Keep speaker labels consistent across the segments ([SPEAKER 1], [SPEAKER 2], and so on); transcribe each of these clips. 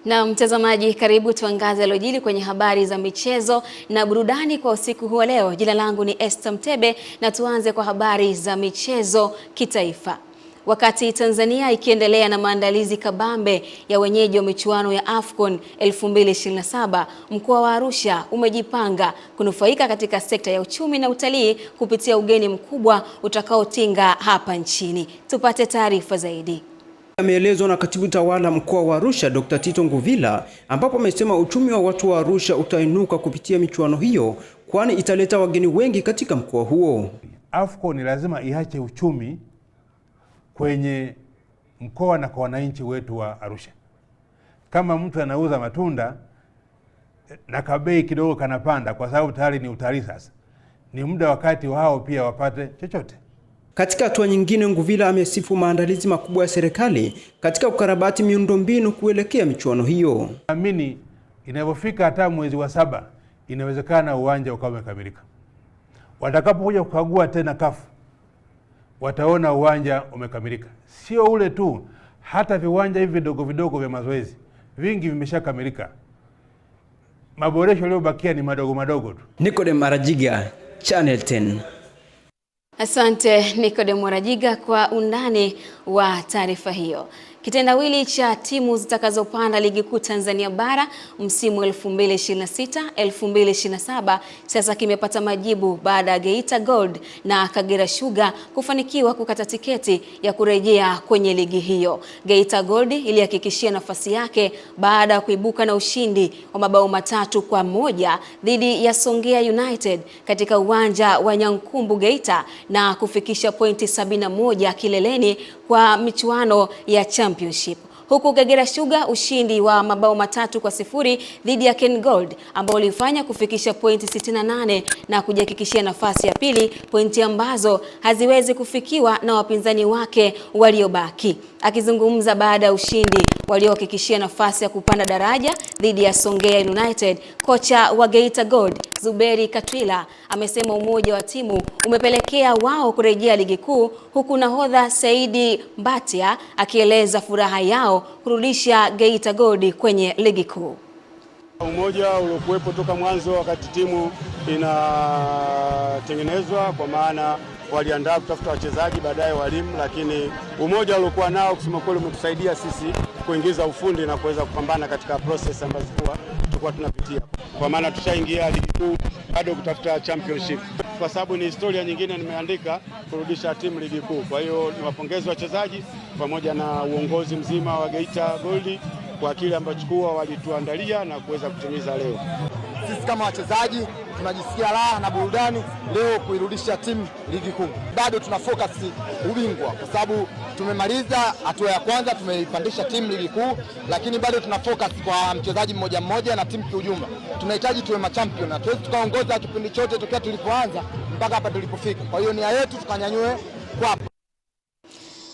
[SPEAKER 1] Na mtazamaji, karibu tuangaze yaliyojiri kwenye habari za michezo na burudani kwa usiku huu leo. Jina langu ni Esther Mtebe na tuanze kwa habari za michezo kitaifa. Wakati Tanzania ikiendelea na maandalizi kabambe ya wenyeji wa michuano ya AFCON 2027, mkoa wa Arusha umejipanga kunufaika katika sekta ya uchumi na utalii kupitia ugeni mkubwa utakaotinga hapa nchini. Tupate taarifa zaidi.
[SPEAKER 2] Ameelezwa na Katibu Tawala mkoa wa Arusha Dr. Tito Nguvila, ambapo amesema uchumi wa watu wa Arusha utainuka kupitia michuano hiyo, kwani italeta wageni wengi katika mkoa huo.
[SPEAKER 3] AFCON lazima iache uchumi kwenye mkoa na kwa wananchi wetu wa Arusha. Kama mtu anauza matunda na kabei kidogo kanapanda kwa sababu tayari ni utalii, sasa ni muda wakati wao pia wapate chochote.
[SPEAKER 2] Katika hatua nyingine, Nguvila amesifu maandalizi makubwa ya serikali katika ukarabati miundombinu kuelekea michuano hiyo.
[SPEAKER 3] Naamini inapofika hata mwezi wa 7 inawezekana uwanja ukawa umekamilika. Watakapokuja kukagua tena kafu, wataona uwanja umekamilika. Sio ule tu, hata viwanja hivi vidogo vidogo vya mazoezi vingi vimeshakamilika. Maboresho yaliyobakia ni madogo madogo tu.
[SPEAKER 2] Nikodem Marajiga, Channel 10.
[SPEAKER 1] Asante Nikodem Marajiga kwa undani wa taarifa hiyo. Kitendawili cha timu zitakazopanda ligi kuu Tanzania bara msimu 2026-2027 sasa kimepata majibu baada ya Geita Gold na Kagera Sugar kufanikiwa kukata tiketi ya kurejea kwenye ligi hiyo. Geita Gold ilihakikishia nafasi yake baada ya kuibuka na ushindi wa mabao 3-1 dhidi ya Songea United katika uwanja wa Nyankumbu Geita na kufikisha pointi 71 kileleni kwa michuano ya Championship. Huku Kagera Sugar ushindi wa mabao 3-0 dhidi ya Ken Gold ambao ulifanya kufikisha pointi 68 na kujihakikishia nafasi ya pili, pointi ambazo haziwezi kufikiwa na wapinzani wake waliobaki. Akizungumza baada ya ushindi waliohakikishia nafasi ya kupanda daraja dhidi ya Songea United, kocha wa Geita Gold Zuberi Katwila amesema umoja wa timu umepelekea wao kurejea ligi kuu, huku nahodha Saidi Mbatia akieleza furaha yao kurudisha Geita Gold kwenye ligi kuu.
[SPEAKER 4] Umoja uliokuwepo toka mwanzo wakati timu inatengenezwa, kwa maana waliandaa kutafuta wachezaji, baadaye walimu, lakini umoja uliokuwa nao kusema kweli umetusaidia sisi kuingiza ufundi na kuweza kupambana katika process ambazo tulikuwa tunapitia, kwa maana tushaingia ligi kuu, bado kutafuta championship, kwa sababu ni historia nyingine nimeandika kurudisha timu ligi kuu. Kwa hiyo niwapongeze wachezaji pamoja na uongozi mzima wa Geita Gold kwa kile ambacho walituandalia na kuweza kutimiza leo.
[SPEAKER 5] Sisi kama wachezaji tunajisikia raha na burudani leo kuirudisha timu ligi kuu. Bado tuna focus ubingwa kwa sababu tumemaliza hatua ya kwanza, tumeipandisha timu ligi kuu, lakini bado tuna focus kwa mchezaji mmoja mmoja na timu kiujumla. Tunahitaji tuwe machampion na tuweze tukaongoza kipindi chote tokea tulipoanza mpaka hapa tulipofika. Kwa hiyo nia yetu tukanyanyue kwa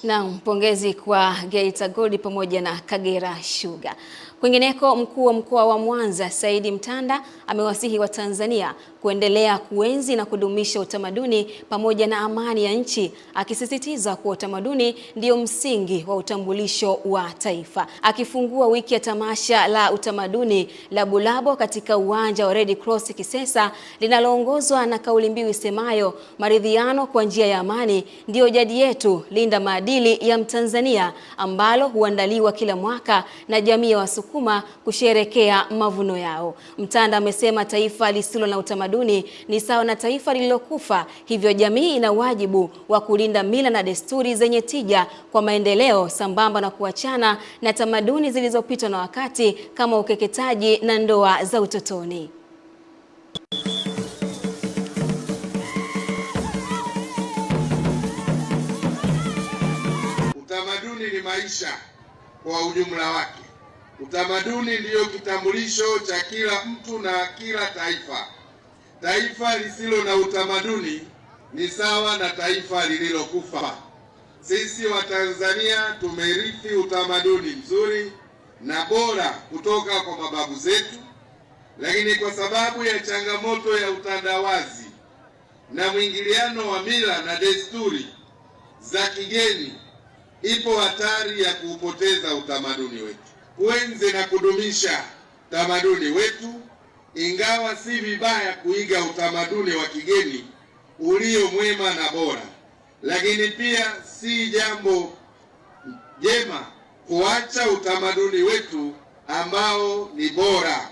[SPEAKER 1] na pongezi kwa Geita Gold pamoja na Kagera Sugar. Kwingineko, mkuu wa mkoa wa Mwanza Saidi Mtanda amewasihi wa Tanzania kuendelea kuenzi na kudumisha utamaduni pamoja na amani ya nchi, akisisitiza kuwa utamaduni ndio msingi wa utambulisho wa taifa. Akifungua wiki ya tamasha la utamaduni la Bulabo katika uwanja wa Red Cross Kisesa linaloongozwa na kauli mbiu isemayo maridhiano kwa njia ya amani ndio jadi yetu, linda maadili ya Mtanzania, ambalo huandaliwa kila mwaka na jamii ya Wasukuma kusherekea mavuno yao. Mtanda amesema taifa lisilo na utamaduni ni sawa na taifa lililokufa, hivyo jamii ina wajibu wa kulinda mila na desturi zenye tija kwa maendeleo, sambamba na kuachana na tamaduni zilizopitwa na wakati kama ukeketaji na ndoa za utotoni.
[SPEAKER 6] Utamaduni ni maisha kwa ujumla wake. Utamaduni ndiyo kitambulisho cha kila mtu na kila taifa. Taifa lisilo na utamaduni ni sawa na taifa lililokufa. Sisi wa Tanzania tumerithi utamaduni mzuri na bora kutoka kwa mababu zetu, lakini kwa sababu ya changamoto ya utandawazi na mwingiliano wa mila na desturi za kigeni, ipo hatari ya kuupoteza utamaduni wetu. kuenzi na kudumisha tamaduni wetu, ingawa si vibaya kuiga utamaduni wa kigeni ulio mwema na bora, lakini pia si jambo jema kuacha utamaduni wetu ambao ni bora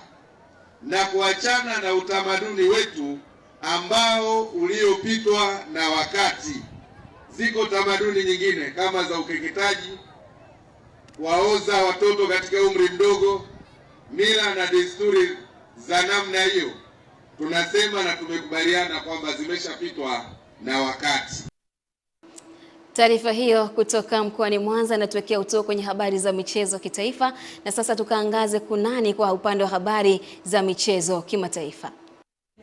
[SPEAKER 6] na kuachana na utamaduni wetu ambao uliopitwa na wakati. Ziko tamaduni nyingine kama za ukeketaji, waoza watoto katika umri mdogo, mila na desturi za namna hiyo. Tunasema na tumekubaliana kwamba zimeshapitwa na wakati.
[SPEAKER 1] Taarifa hiyo kutoka mkoani Mwanza inatuwekea utoo kwenye habari za michezo kitaifa, na sasa tukaangaze kunani kwa upande wa habari za michezo kimataifa.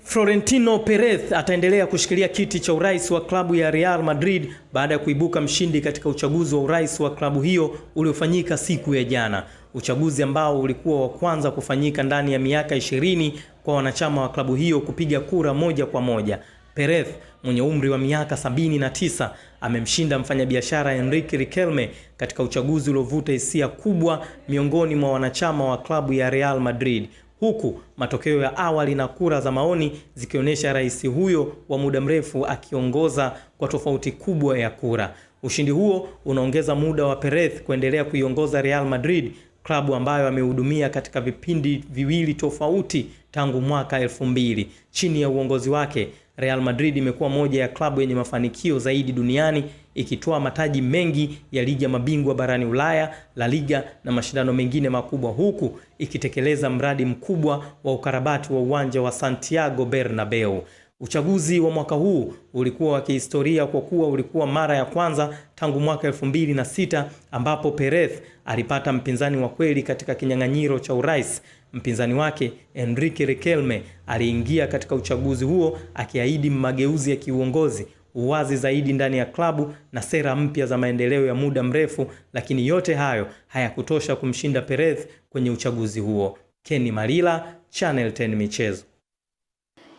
[SPEAKER 7] Florentino Perez ataendelea kushikilia kiti cha urais wa klabu ya Real Madrid baada ya kuibuka mshindi katika uchaguzi wa urais wa klabu hiyo uliofanyika siku ya jana. Uchaguzi ambao ulikuwa wa kwanza kufanyika ndani ya miaka 20 kwa wanachama wa klabu hiyo kupiga kura moja kwa moja. Perez mwenye umri wa miaka 79 amemshinda mfanyabiashara Enrique Riquelme katika uchaguzi uliovuta hisia kubwa miongoni mwa wanachama wa klabu ya Real Madrid, huku matokeo ya awali na kura za maoni zikionyesha rais huyo wa muda mrefu akiongoza kwa tofauti kubwa ya kura. Ushindi huo unaongeza muda wa Perez kuendelea kuiongoza Real Madrid, klabu ambayo amehudumia katika vipindi viwili tofauti tangu mwaka 2000. Chini ya uongozi wake, Real Madrid imekuwa moja ya klabu yenye mafanikio zaidi duniani, ikitoa mataji mengi ya ligi ya mabingwa barani Ulaya, La Liga na mashindano mengine makubwa, huku ikitekeleza mradi mkubwa wa ukarabati wa uwanja wa Santiago Bernabeu. Uchaguzi wa mwaka huu ulikuwa wa kihistoria kwa kuwa ulikuwa mara ya kwanza tangu mwaka 2006 ambapo Perez alipata mpinzani wa kweli katika kinyang'anyiro cha urais. Mpinzani wake Enrique Riquelme aliingia katika uchaguzi huo akiahidi mageuzi ya kiuongozi, uwazi zaidi ndani ya klabu na sera mpya za maendeleo ya muda mrefu, lakini yote hayo hayakutosha kumshinda Perez kwenye uchaguzi huo. Kenny Malila, Channel 10 Michezo.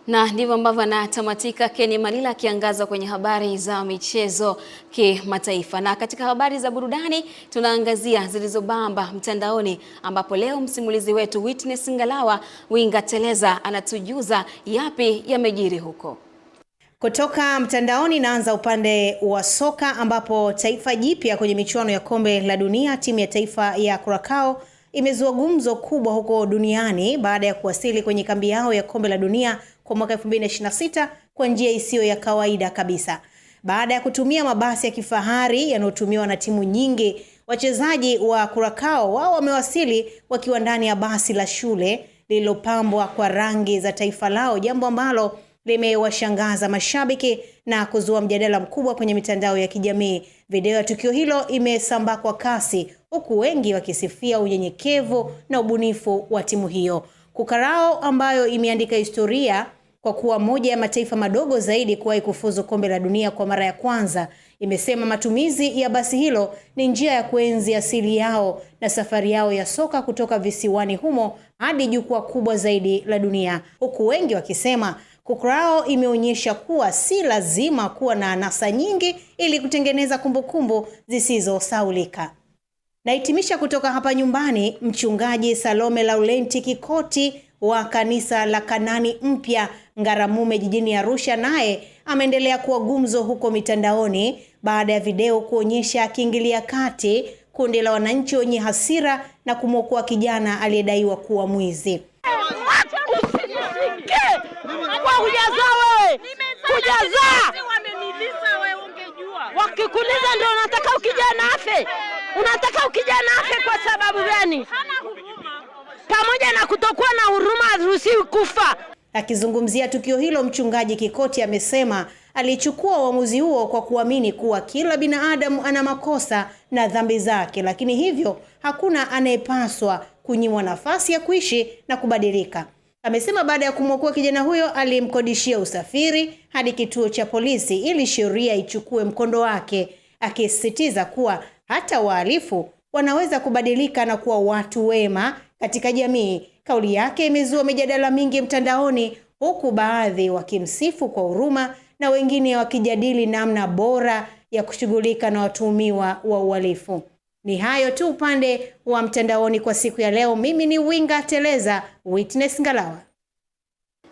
[SPEAKER 1] Na ndivyo ambavyo anatamatika Kenny Malila akiangaza kwenye habari za michezo kimataifa. Na katika habari za burudani tunaangazia zilizobamba mtandaoni, ambapo leo msimulizi wetu Witness Ngalawa Winga Teleza anatujuza yapi yamejiri huko.
[SPEAKER 8] Kutoka mtandaoni naanza upande wa soka, ambapo taifa jipya kwenye michuano ya kombe la dunia, timu ya taifa ya Curacao imezua gumzo kubwa huko duniani baada ya kuwasili kwenye kambi yao ya kombe la dunia kwa mwaka 2026 kwa njia isiyo ya kawaida kabisa. Baada ya kutumia mabasi ya kifahari yanayotumiwa na timu nyingi, wachezaji wa Curacao wao wamewasili wakiwa ndani ya basi la shule lililopambwa kwa rangi za taifa lao, jambo ambalo limewashangaza mashabiki na kuzua mjadala mkubwa kwenye mitandao ya kijamii. Video ya tukio hilo imesambaa kwa kasi, huku wengi wakisifia unyenyekevu na ubunifu wa timu hiyo. Curacao, ambayo imeandika historia kwa kuwa moja ya mataifa madogo zaidi kuwahi kufuzu kombe la dunia kwa mara ya kwanza, imesema matumizi ya basi hilo ni njia ya kuenzi asili yao na safari yao ya soka kutoka visiwani humo hadi jukwaa kubwa zaidi la dunia, huku wengi wakisema Curacao imeonyesha kuwa si lazima kuwa na anasa nyingi ili kutengeneza kumbukumbu zisizosahaulika. Nahitimisha kutoka hapa nyumbani, mchungaji Salome Laurenti Kikoti wa kanisa la Kanani Mpya Ngaramume jijini Arusha naye ameendelea kuwa gumzo huko mitandaoni baada ya video kuonyesha akiingilia kati kundi la wananchi wenye hasira na kumwokoa kijana aliyedaiwa kuwa mwizi.
[SPEAKER 9] Wakikuliza ndio unataka ukijana afe. Unataka ukijana afe kwa sababu gani? Pamoja na kutokuwa na huruma haruhusiwi kufa.
[SPEAKER 8] Akizungumzia tukio hilo, mchungaji Kikoti amesema alichukua uamuzi huo kwa kuamini kuwa kila binadamu ana makosa na dhambi zake, lakini hivyo hakuna anayepaswa kunyimwa nafasi ya kuishi na kubadilika. Amesema baada ya kumwokoa kijana huyo alimkodishia usafiri hadi kituo cha polisi ili sheria ichukue mkondo wake, akisisitiza kuwa hata wahalifu wanaweza kubadilika na kuwa watu wema katika jamii. Kauli yake imezua mijadala mingi mtandaoni, huku baadhi wakimsifu kwa huruma na wengine wakijadili namna bora ya kushughulika na watuhumiwa wa uhalifu. Ni hayo tu upande wa mtandaoni kwa siku ya leo. Mimi ni Winga Teleza, Witness Ngalawa.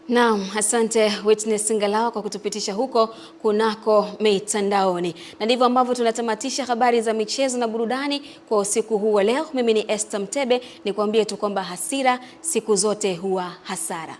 [SPEAKER 1] Naam, asante Witness Ngalawa kwa kutupitisha huko kunako mitandaoni. Na ndivyo ambavyo tunatamatisha habari za michezo na burudani kwa usiku huu wa leo. Mimi ni Esther Mtebe, nikwambie tu kwamba hasira siku zote huwa hasara.